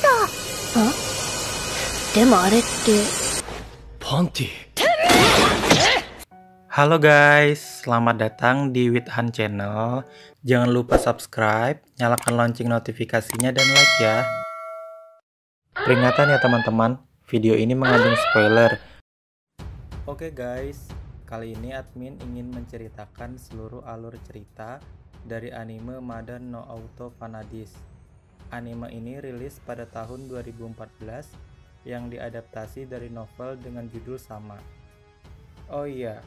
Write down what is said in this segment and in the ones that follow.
あ、でもあれって。パンティ。Halo guys, selamat datang di Withan Channel. Jangan lupa subscribe, nyalakan lonceng notifikasinya dan like ya. Peringatan ya teman-teman, video ini mengandung spoiler. Oke guys, kali ini admin ingin menceritakan seluruh alur cerita dari anime Madan no Auto Vanadis. Anime ini rilis pada tahun 2014 yang diadaptasi dari novel dengan judul sama. Oh iya,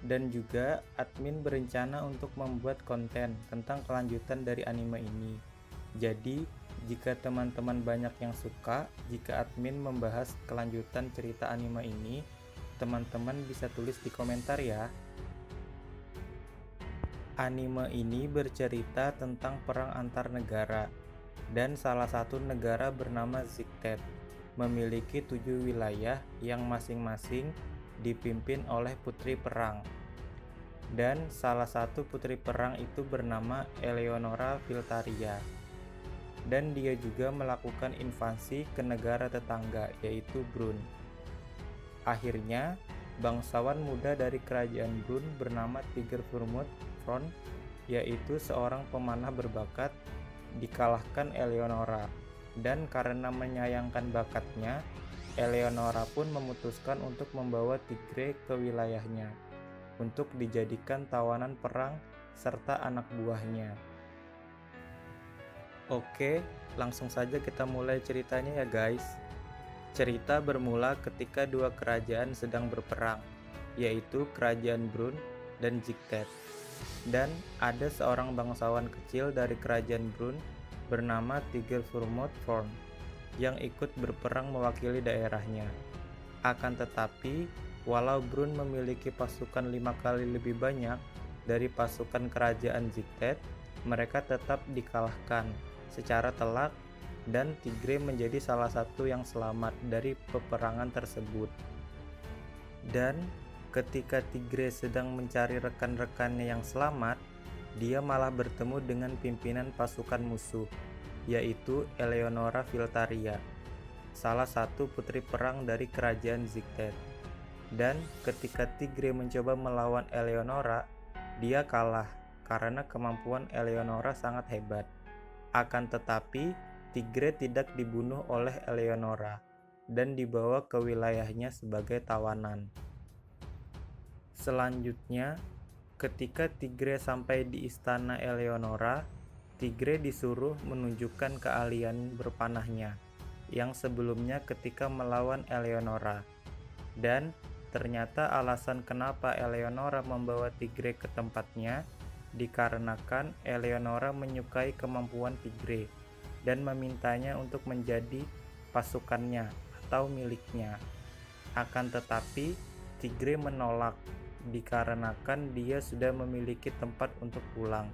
dan juga admin berencana untuk membuat konten tentang kelanjutan dari anime ini. Jadi, jika teman-teman banyak yang suka jika admin membahas kelanjutan cerita anime ini, teman-teman bisa tulis di komentar ya. Anime ini bercerita tentang perang antar negara, dan salah satu negara bernama Ziktet memiliki 7 wilayah yang masing-masing dipimpin oleh putri perang. Dan salah satu putri perang itu bernama Eleonora Filtaria. Dan dia juga melakukan invasi ke negara tetangga, yaitu Brun. Akhirnya, bangsawan muda dari kerajaan Brun bernama Tiger Vermouth Front, yaitu seorang pemanah berbakat, dikalahkan Eleonora. Dan karena menyayangkan bakatnya, Eleonora pun memutuskan untuk membawa Tigre ke wilayahnya untuk dijadikan tawanan perang serta anak buahnya. Oke, langsung saja kita mulai ceritanya ya guys. Cerita bermula ketika dua kerajaan sedang berperang, yaitu kerajaan Brun dan Ziktet. Dan ada seorang bangsawan kecil dari kerajaan Brun bernama Tiger Vermouth Front yang ikut berperang mewakili daerahnya. Akan tetapi, walau Brun memiliki pasukan 5 kali lebih banyak dari pasukan kerajaan Ziktet, mereka tetap dikalahkan secara telak dan Tigre menjadi salah satu yang selamat dari peperangan tersebut. Dan ketika Tigre sedang mencari rekan-rekannya yang selamat, dia malah bertemu dengan pimpinan pasukan musuh, yaitu Eleonora Filtaria, salah satu putri perang dari kerajaan Ziktet. Dan ketika Tigre mencoba melawan Eleonora, dia kalah karena kemampuan Eleonora sangat hebat. Akan tetapi, Tigre tidak dibunuh oleh Eleonora dan dibawa ke wilayahnya sebagai tawanan. Selanjutnya, ketika Tigre sampai di istana Eleonora, Tigre disuruh menunjukkan keahlian berpanahnya yang sebelumnya ketika melawan Eleonora. Dan ternyata alasan kenapa Eleonora membawa Tigre ke tempatnya dikarenakan Eleonora menyukai kemampuan Tigre dan memintanya untuk menjadi pasukannya atau miliknya. Akan tetapi, Tigre menolak dikarenakan dia sudah memiliki tempat untuk pulang,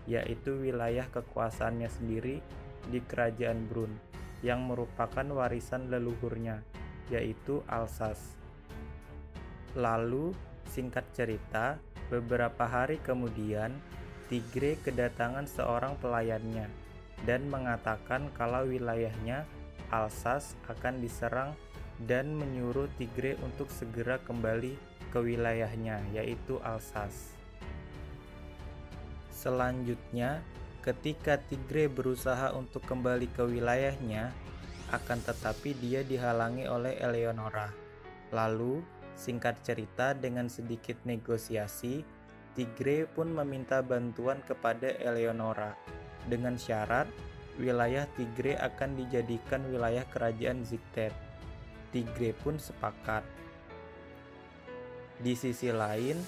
yaitu wilayah kekuasaannya sendiri di kerajaan Brun yang merupakan warisan leluhurnya, yaitu Alsace. Lalu, singkat cerita, beberapa hari kemudian Tigre kedatangan seorang pelayannya dan mengatakan kalau wilayahnya Alsace akan diserang dan menyuruh Tigre untuk segera kembali ke wilayahnya, yaitu Alsace. Selanjutnya, ketika Tigre berusaha untuk kembali ke wilayahnya, akan tetapi dia dihalangi oleh Eleonora. Lalu, singkat cerita, dengan sedikit negosiasi, Tigre pun meminta bantuan kepada Eleonora dengan syarat wilayah Tigre akan dijadikan wilayah kerajaan Ziktet. Tigre pun sepakat. Di sisi lain,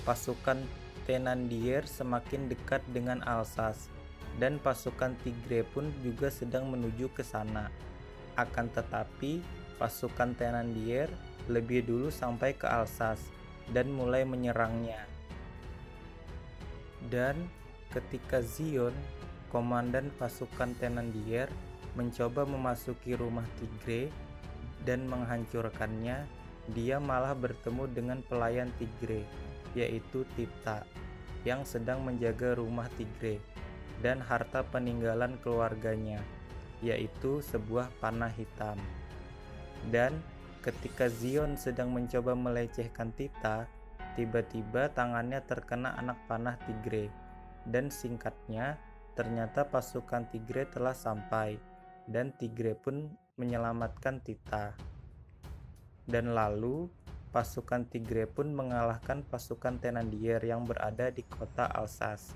pasukan Thénardier semakin dekat dengan Alsace dan pasukan Tigre pun juga sedang menuju ke sana. Akan tetapi, pasukan Thénardier lebih dulu sampai ke Alsace dan mulai menyerangnya. Dan ketika Zion, komandan pasukan Thénardier, mencoba memasuki rumah Tigre dan menghancurkannya, dia malah bertemu dengan pelayan Tigre, yaitu Tipta, yang sedang menjaga rumah Tigre dan harta peninggalan keluarganya. yaitu sebuah panah hitam. Dan ketika Zion sedang mencoba melecehkan Tita, tiba-tiba tangannya terkena anak panah Tigre, dan singkatnya ternyata pasukan Tigre telah sampai, dan Tigre pun menyelamatkan Tita. Dan lalu pasukan Tigre pun mengalahkan pasukan Thénardier yang berada di kota Alsace.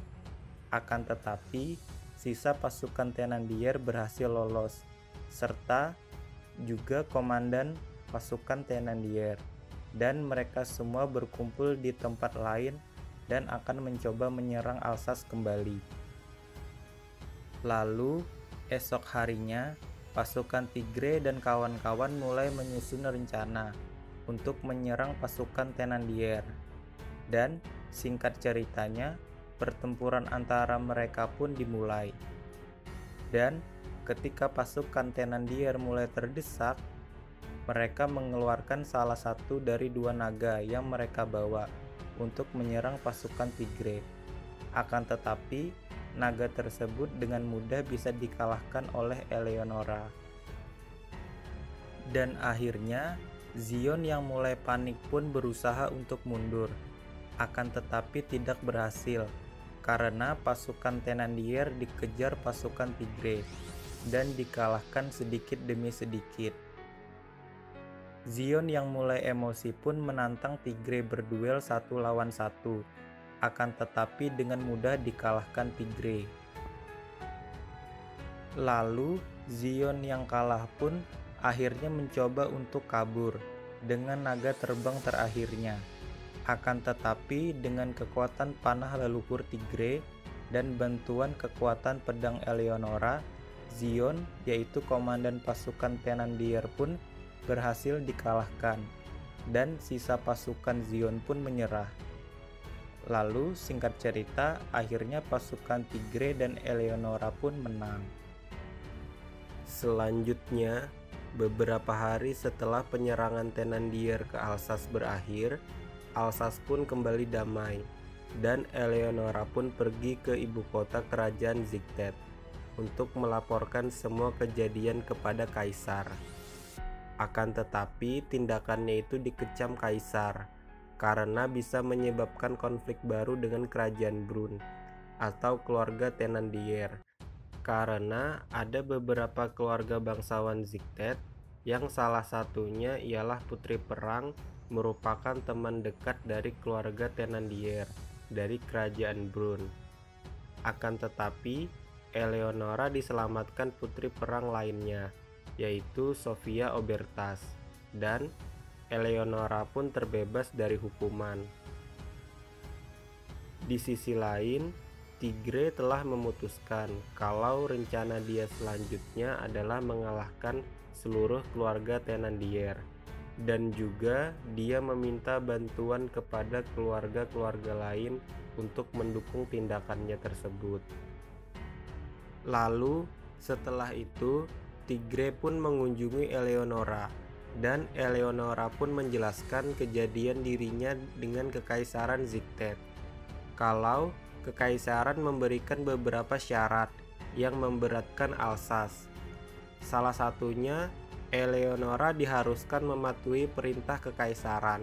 Akan tetapi, sisa pasukan Thénardier berhasil lolos, serta juga komandan pasukan Thénardier, dan mereka semua berkumpul di tempat lain dan akan mencoba menyerang Alsace kembali. Lalu, esok harinya, pasukan Tigre dan kawan-kawan mulai menyusun rencana untuk menyerang pasukan Thénardier. Dan singkat ceritanya, pertempuran antara mereka pun dimulai. Dan ketika pasukan Thénardier mulai terdesak, mereka mengeluarkan salah satu dari dua naga yang mereka bawa untuk menyerang pasukan Tigre. Akan tetapi, naga tersebut dengan mudah bisa dikalahkan oleh Eleonora. Dan akhirnya, Zion yang mulai panik pun berusaha untuk mundur, akan tetapi tidak berhasil karena pasukan Thénardier dikejar pasukan Tigre dan dikalahkan sedikit demi sedikit. Zion yang mulai emosi pun menantang Tigre berduel 1 lawan 1, akan tetapi dengan mudah dikalahkan Tigre. Lalu Zion yang kalah pun akhirnya mencoba untuk kabur dengan naga terbang terakhirnya. Akan tetapi dengan kekuatan panah leluhur Tigre dan bantuan kekuatan pedang Eleonora, Zion, yaitu komandan pasukan Thénardier pun berhasil dikalahkan, dan sisa pasukan Zion pun menyerah. Lalu singkat cerita, akhirnya pasukan Tigre dan Eleonora pun menang. Selanjutnya, beberapa hari setelah penyerangan Thénardier ke Alsace berakhir, Alsace pun kembali damai, dan Eleonora pun pergi ke ibu kota kerajaan Ziktet untuk melaporkan semua kejadian kepada kaisar. Akan tetapi, tindakannya itu dikecam kaisar karena bisa menyebabkan konflik baru dengan kerajaan Brun atau keluarga Thénardier, karena ada beberapa keluarga bangsawan Ziktet yang salah satunya ialah putri perang merupakan teman dekat dari keluarga Thénardier dari kerajaan Brun. Akan tetapi, Eleonora diselamatkan putri perang lainnya, yaitu Sophia Obertas, dan Eleonora pun terbebas dari hukuman. Di sisi lain, Tigre telah memutuskan kalau rencana dia selanjutnya adalah mengalahkan seluruh keluarga Thénardier, dan juga dia meminta bantuan kepada keluarga-keluarga lain untuk mendukung tindakannya tersebut. Lalu, setelah itu, Tigre pun mengunjungi Eleonora, dan Eleonora pun menjelaskan kejadian dirinya dengan Kekaisaran Ziktet, kalau Kekaisaran memberikan beberapa syarat yang memberatkan Alsace. Salah satunya, Eleonora diharuskan mematuhi perintah Kekaisaran.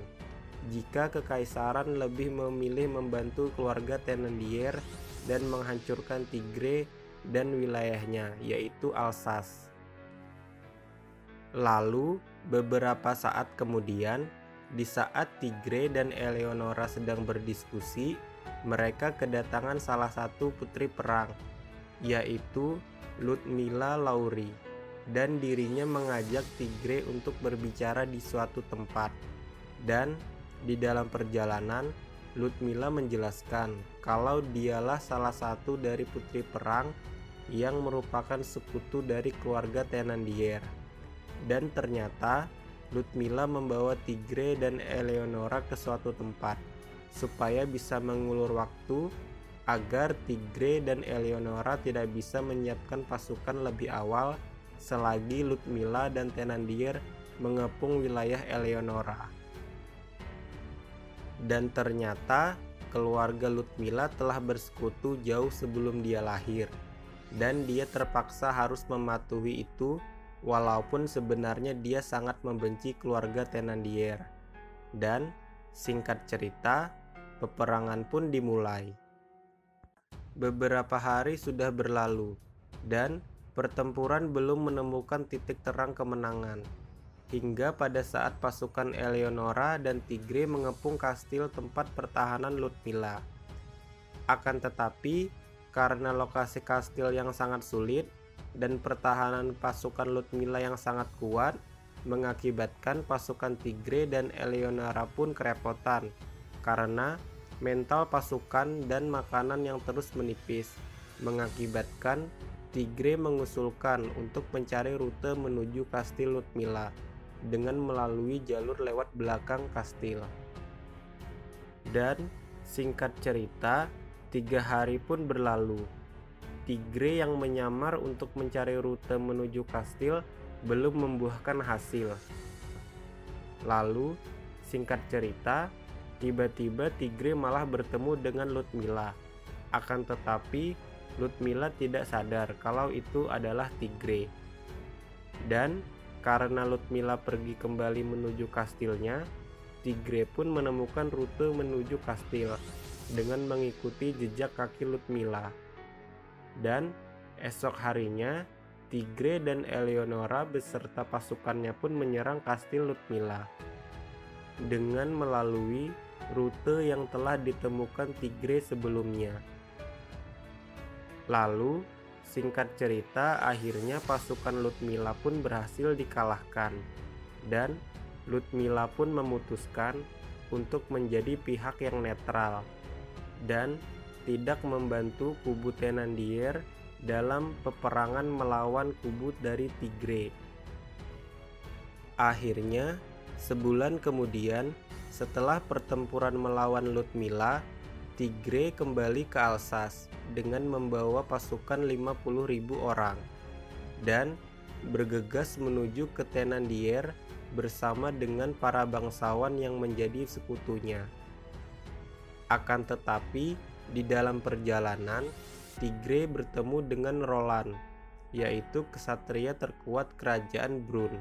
Jika Kekaisaran lebih memilih membantu keluarga Thénardier dan menghancurkan Tigre dan wilayahnya, yaitu Alsace. Lalu, beberapa saat kemudian, di saat Tigre dan Eleonora sedang berdiskusi, mereka kedatangan salah satu putri perang, yaitu Ludmilla Lauri, dan dirinya mengajak Tigre untuk berbicara di suatu tempat. Dan di dalam perjalanan, Ludmilla menjelaskan kalau dialah salah satu dari putri perang yang merupakan sekutu dari keluarga Thénardier. Dan ternyata Ludmilla membawa Tigre dan Eleonora ke suatu tempat supaya bisa mengulur waktu agar Tigre dan Eleonora tidak bisa menyiapkan pasukan lebih awal selagi Ludmilla dan Thénardier mengepung wilayah Eleonora. Dan ternyata keluarga Ludmilla telah bersekutu jauh sebelum dia lahir. dan dia terpaksa harus mematuhi itu walaupun sebenarnya dia sangat membenci keluarga Thénardier. Dan singkat cerita, peperangan pun dimulai. Beberapa hari sudah berlalu dan pertempuran belum menemukan titik terang kemenangan. Hingga pada saat pasukan Eleonora dan Tigre mengepung kastil tempat pertahanan Ludmilla. Akan tetapi, karena lokasi kastil yang sangat sulit dan pertahanan pasukan Ludmilla yang sangat kuat, mengakibatkan pasukan Tigre dan Eleonora pun kerepotan karena mental pasukan dan makanan yang terus menipis, mengakibatkan Tigre mengusulkan untuk mencari rute menuju kastil Ludmilla dengan melalui jalur lewat belakang kastil. Dan singkat cerita, 3 hari pun berlalu. Tigre yang menyamar untuk mencari rute menuju kastil belum membuahkan hasil. Lalu, singkat cerita, tiba-tiba Tigre malah bertemu dengan Ludmilla. Akan tetapi, Ludmilla tidak sadar kalau itu adalah Tigre. Dan karena Ludmilla pergi kembali menuju kastilnya, Tigre pun menemukan rute menuju kastil dengan mengikuti jejak kaki Ludmilla. Dan esok harinya, Tigre dan Eleonora beserta pasukannya pun menyerang kastil Ludmilla dengan melalui rute yang telah ditemukan Tigre sebelumnya. Lalu, singkat cerita, akhirnya pasukan Ludmilla pun berhasil dikalahkan, dan Ludmilla pun memutuskan untuk menjadi pihak yang netral dan tidak membantu kubu Thénardier dalam peperangan melawan kubu dari Tigre. Akhirnya, sebulan kemudian, setelah pertempuran melawan Ludmilla, Tigre kembali ke Alsace dengan membawa pasukan 50.000 orang dan bergegas menuju ke Thénardier bersama dengan para bangsawan yang menjadi sekutunya. Akan tetapi, di dalam perjalanan, Tigre bertemu dengan Roland, yaitu ksatria terkuat kerajaan Brun.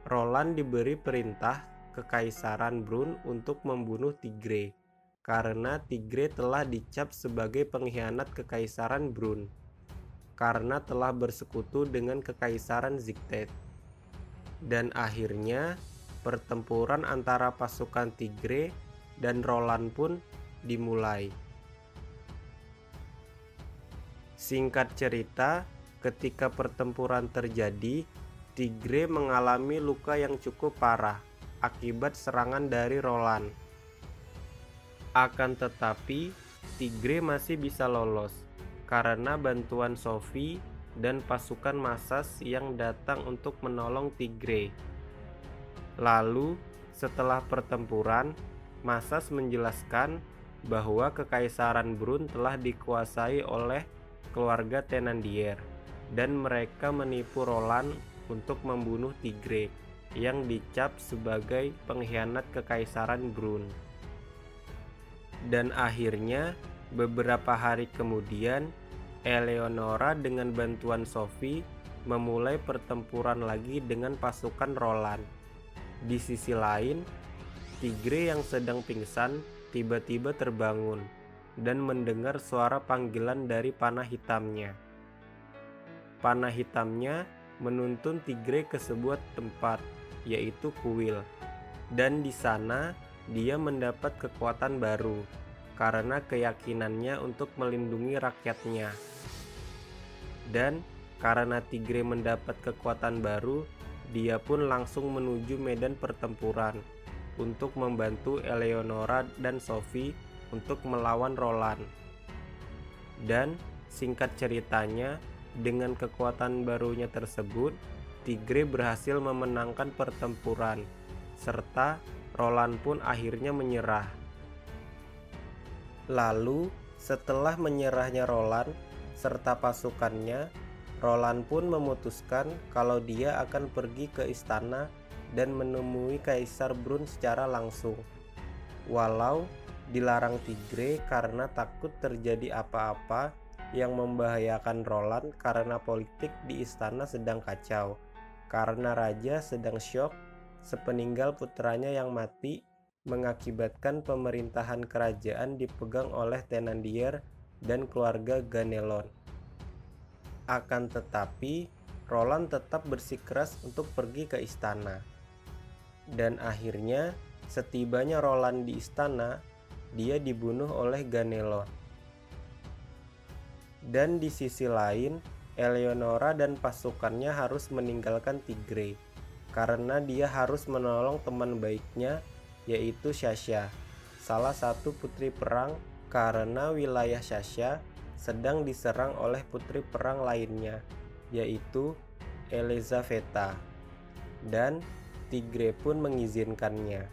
Roland diberi perintah kekaisaran Brun untuk membunuh Tigre, karena Tigre telah dicap sebagai pengkhianat kekaisaran Brun, karena telah bersekutu dengan kekaisaran Ziktet. Dan akhirnya, pertempuran antara pasukan Tigre dan Roland pun dimulai. Singkat cerita, ketika pertempuran terjadi, Tigre mengalami luka yang cukup parah akibat serangan dari Roland. Akan tetapi, Tigre masih bisa lolos karena bantuan Sophie dan pasukan Massas yang datang untuk menolong Tigre. Lalu, setelah pertempuran, Massas menjelaskan bahwa kekaisaran Brun telah dikuasai oleh keluarga Thénardier dan mereka menipu Roland untuk membunuh Tigre yang dicap sebagai pengkhianat kekaisaran Brun. Dan akhirnya, beberapa hari kemudian, Eleonora dengan bantuan Sophie memulai pertempuran lagi dengan pasukan Roland. Di sisi lain, Tigre yang sedang pingsan tiba-tiba terbangun dan mendengar suara panggilan dari panah hitamnya. Panah hitamnya menuntun Tigre ke sebuah tempat, yaitu kuil, dan di sana dia mendapat kekuatan baru karena keyakinannya untuk melindungi rakyatnya. Dan karena Tigre mendapat kekuatan baru, dia pun langsung menuju medan pertempuran untuk membantu Eleonora dan Sophie untuk melawan Roland. Dan singkat ceritanya, dengan kekuatan barunya tersebut, Tigre berhasil memenangkan pertempuran, serta Roland pun akhirnya menyerah. Lalu, setelah menyerahnya Roland serta pasukannya, Roland pun memutuskan kalau dia akan pergi ke istana dan menemui Kaisar Brun secara langsung. Walau dilarang Tigre karena takut terjadi apa-apa yang membahayakan Roland karena politik di istana sedang kacau, karena raja sedang syok sepeninggal putranya yang mati, mengakibatkan pemerintahan kerajaan dipegang oleh Thénardier dan keluarga Ganelon. Akan tetapi, Roland tetap bersikeras untuk pergi ke istana. Dan akhirnya, setibanya Roland di istana, dia dibunuh oleh Ganelon. Dan di sisi lain, Eleonora dan pasukannya harus meninggalkan Tigray, karena dia harus menolong teman baiknya, yaitu Sasha, salah satu putri perang, karena wilayah Sasha sedang diserang oleh putri perang lainnya, yaitu Elizaveta, dan Tigray pun mengizinkannya.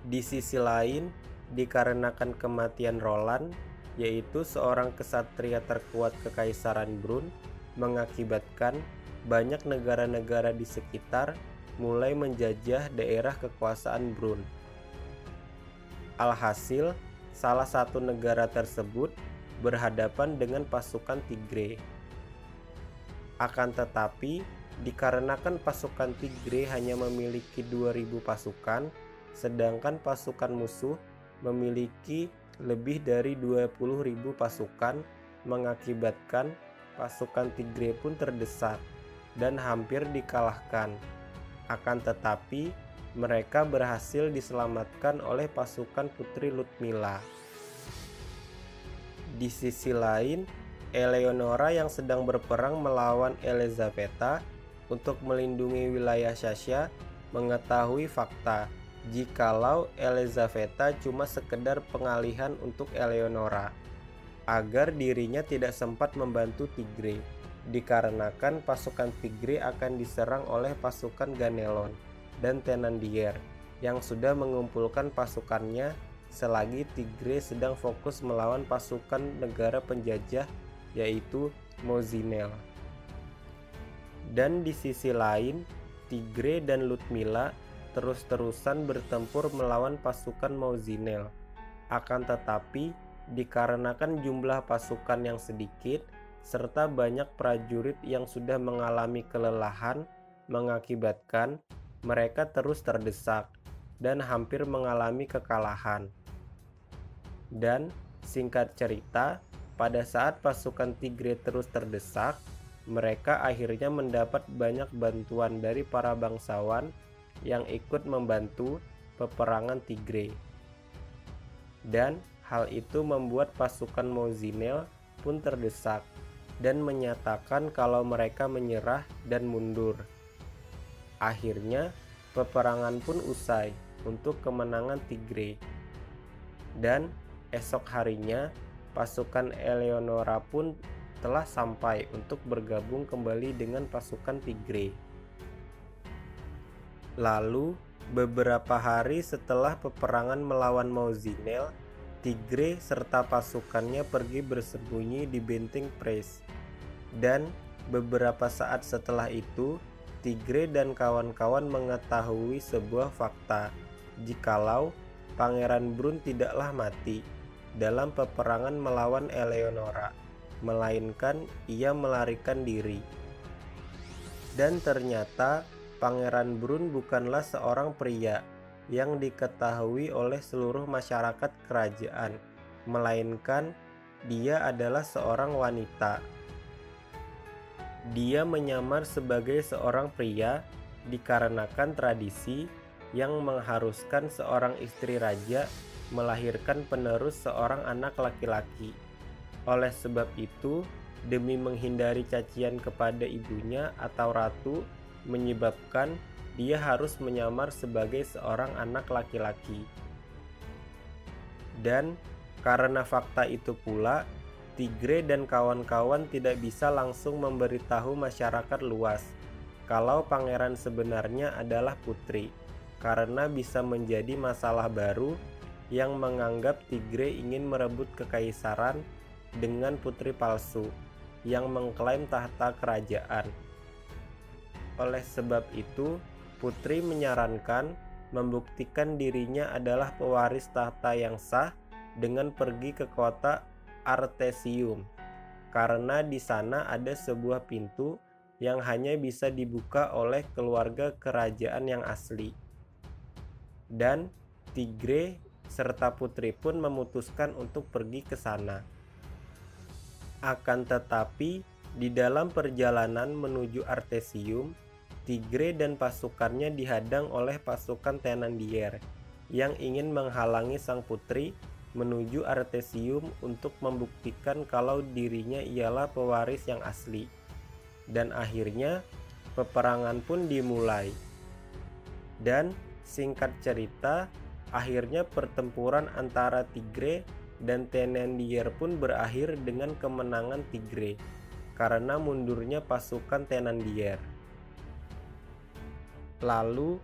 Di sisi lain, dikarenakan kematian Roland, yaitu seorang kesatria terkuat Kekaisaran Brun, mengakibatkan banyak negara-negara di sekitar mulai menjajah daerah kekuasaan Brun. Alhasil, salah satu negara tersebut berhadapan dengan pasukan Tigray. Akan tetapi, dikarenakan pasukan Tigray hanya memiliki 2.000 pasukan, sedangkan pasukan musuh memiliki lebih dari 20.000 pasukan, mengakibatkan pasukan Tigray pun terdesak dan hampir dikalahkan. Akan tetapi, mereka berhasil diselamatkan oleh pasukan Putri Ludmilla. Di sisi lain, Eleonora yang sedang berperang melawan Elizaveta untuk melindungi wilayah Sasha mengetahui fakta jikalau Elizaveta cuma sekedar pengalihan untuk Eleonora, agar dirinya tidak sempat membantu Tigray, dikarenakan pasukan Tigray akan diserang oleh pasukan Ganelon dan Thénardier yang sudah mengumpulkan pasukannya selagi Tigray sedang fokus melawan pasukan negara penjajah yaitu Mozinel. Dan di sisi lain, Tigray dan Ludmilla terus-terusan bertempur melawan pasukan Mozinel. Akan tetapi, dikarenakan jumlah pasukan yang sedikit serta banyak prajurit yang sudah mengalami kelelahan, mengakibatkan mereka terus terdesak dan hampir mengalami kekalahan. Dan singkat cerita, pada saat pasukan Tigray terus terdesak, mereka akhirnya mendapat banyak bantuan dari para bangsawan yang ikut membantu peperangan Tigray. Dan hal itu membuat pasukan Mozinel pun terdesak dan menyatakan kalau mereka menyerah dan mundur. Akhirnya, peperangan pun usai untuk kemenangan Tigray. Dan esok harinya, pasukan Eleonora pun telah sampai untuk bergabung kembali dengan pasukan Tigray. Lalu, beberapa hari setelah peperangan melawan Mozinel, Tigray serta pasukannya pergi bersembunyi di benteng Pres. Dan beberapa saat setelah itu, Tigray dan kawan-kawan mengetahui sebuah fakta, jikalau Pangeran Brun tidaklah mati dalam peperangan melawan Eleonora, melainkan ia melarikan diri. Dan ternyata Pangeran Brun bukanlah seorang pria yang diketahui oleh seluruh masyarakat kerajaan, melainkan dia adalah seorang wanita. Dia menyamar sebagai seorang pria dikarenakan tradisi yang mengharuskan seorang istri raja melahirkan penerus seorang anak laki-laki. Oleh sebab itu, demi menghindari cacian kepada ibunya atau ratu, menyebabkan dia harus menyamar sebagai seorang anak laki-laki. Dan karena fakta itu pula, Tigray dan kawan-kawan tidak bisa langsung memberitahu masyarakat luas kalau pangeran sebenarnya adalah putri, karena bisa menjadi masalah baru yang menganggap Tigray ingin merebut kekaisaran dengan putri palsu yang mengklaim tahta kerajaan. Oleh sebab itu, putri menyarankan membuktikan dirinya adalah pewaris tahta yang sah dengan pergi ke kota Artesium, karena di sana ada sebuah pintu yang hanya bisa dibuka oleh keluarga kerajaan yang asli. Dan Tigre serta putri pun memutuskan untuk pergi ke sana. Akan tetapi, di dalam perjalanan menuju Artesium, Tigre dan pasukannya dihadang oleh pasukan Thenardier yang ingin menghalangi sang putri menuju Artesium untuk membuktikan kalau dirinya ialah pewaris yang asli. Dan akhirnya peperangan pun dimulai. Dan singkat cerita, akhirnya pertempuran antara Tigre dan Thenardier pun berakhir dengan kemenangan Tigre karena mundurnya pasukan Thenardier. Lalu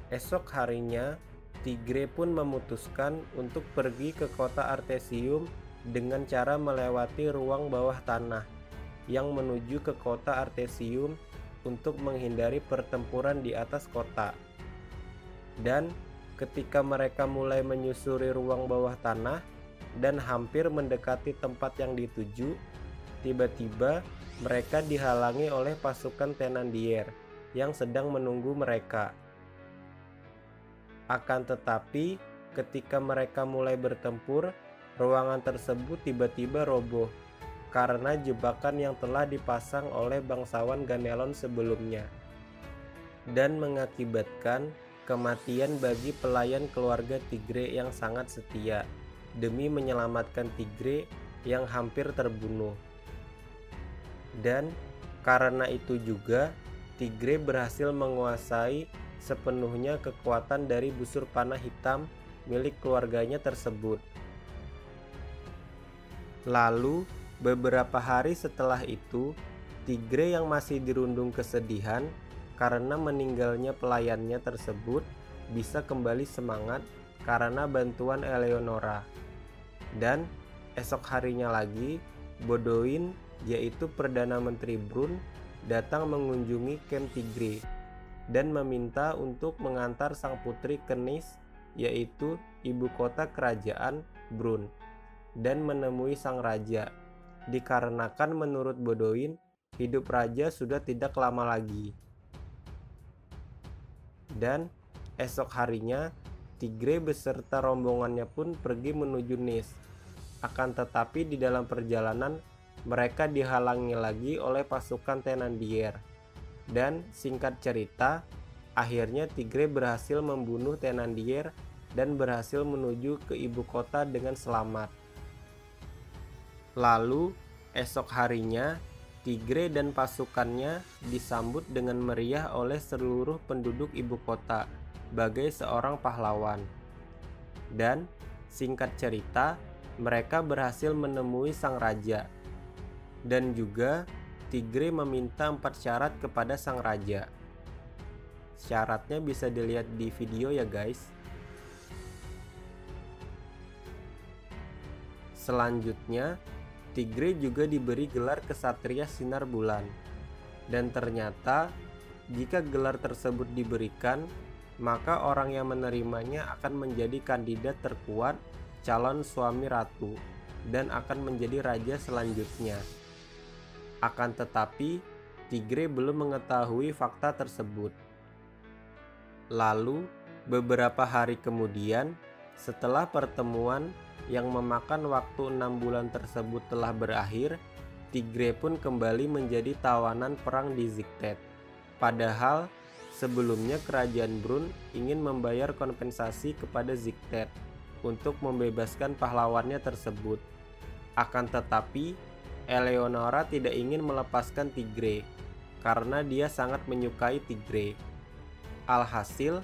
esok harinya Tigre pun memutuskan untuk pergi ke kota Artesium dengan cara melewati ruang bawah tanah yang menuju ke kota Artesium untuk menghindari pertempuran di atas kota. Dan ketika mereka mulai menyusuri ruang bawah tanah dan hampir mendekati tempat yang dituju, tiba-tiba mereka dihalangi oleh pasukan Thenardier yang sedang menunggu mereka. Akan tetapi, ketika mereka mulai bertempur, ruangan tersebut tiba-tiba roboh karena jebakan yang telah dipasang oleh bangsawan Ganelon sebelumnya, dan mengakibatkan kematian bagi pelayan keluarga Tigre yang sangat setia demi menyelamatkan Tigre yang hampir terbunuh. Dan karena itu juga Tigre berhasil menguasai sepenuhnya kekuatan dari busur panah hitam milik keluarganya tersebut. Lalu beberapa hari setelah itu, Tigre yang masih dirundung kesedihan karena meninggalnya pelayannya tersebut bisa kembali semangat karena bantuan Eleonora. Dan esok harinya lagi, Bodoin, yaitu Perdana Menteri Brun, datang mengunjungi kamp Tigre dan meminta untuk mengantar sang putri ke Nice, yaitu ibu kota kerajaan Brun, dan menemui sang raja, dikarenakan menurut Bodoin, hidup raja sudah tidak lama lagi. Dan esok harinya, Tigre beserta rombongannya pun pergi menuju Nice. Akan tetapi di dalam perjalanan, mereka dihalangi lagi oleh pasukan Thenardier. Dan singkat cerita, akhirnya Tigre berhasil membunuh Thenardier dan berhasil menuju ke ibu kota dengan selamat. Lalu esok harinya, Tigre dan pasukannya disambut dengan meriah oleh seluruh penduduk ibu kota sebagai seorang pahlawan. Dan singkat cerita, mereka berhasil menemui sang raja. Dan juga Tigre meminta 4 syarat kepada sang raja. Syaratnya bisa dilihat di video ya guys. Selanjutnya, Tigre juga diberi gelar Kesatria Sinar Bulan. Dan ternyata, jika gelar tersebut diberikan, maka orang yang menerimanya akan menjadi kandidat terkuat calon suami ratu dan akan menjadi raja selanjutnya. Akan tetapi, Tigre belum mengetahui fakta tersebut. Lalu, beberapa hari kemudian, setelah pertemuan yang memakan waktu 6 bulan tersebut telah berakhir, Tigre pun kembali menjadi tawanan perang di Ziktet. Padahal, sebelumnya kerajaan Brun ingin membayar kompensasi kepada Ziktet untuk membebaskan pahlawannya tersebut. Akan tetapi, Eleonora tidak ingin melepaskan Tigre karena dia sangat menyukai Tigre. Alhasil,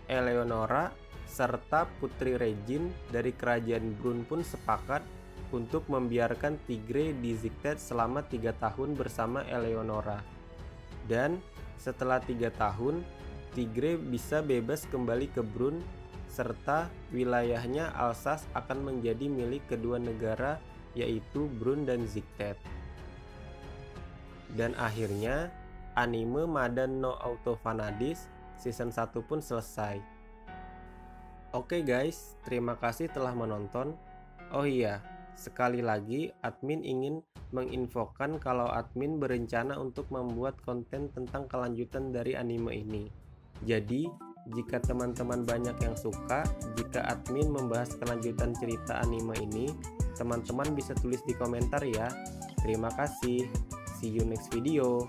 Eleonora serta Putri Regine dari kerajaan Brun pun sepakat untuk membiarkan Tigre di Ziktet selama 3 tahun bersama Eleonora. Dan setelah 3 tahun, Tigre bisa bebas kembali ke Brun serta wilayahnya Alsace akan menjadi milik kedua negara, yaitu Brun dan Ziktet. Dan akhirnya, anime Madan no Autovanadis season 1 pun selesai. Oke guys, terima kasih telah menonton. Oh iya, Sekali lagi, admin ingin menginfokan kalau admin berencana untuk membuat konten tentang kelanjutan dari anime ini. Jadi, jika teman-teman banyak yang suka, jika admin membahas kelanjutan cerita anime ini, teman-teman bisa tulis di komentar ya. Terima kasih. See you next video.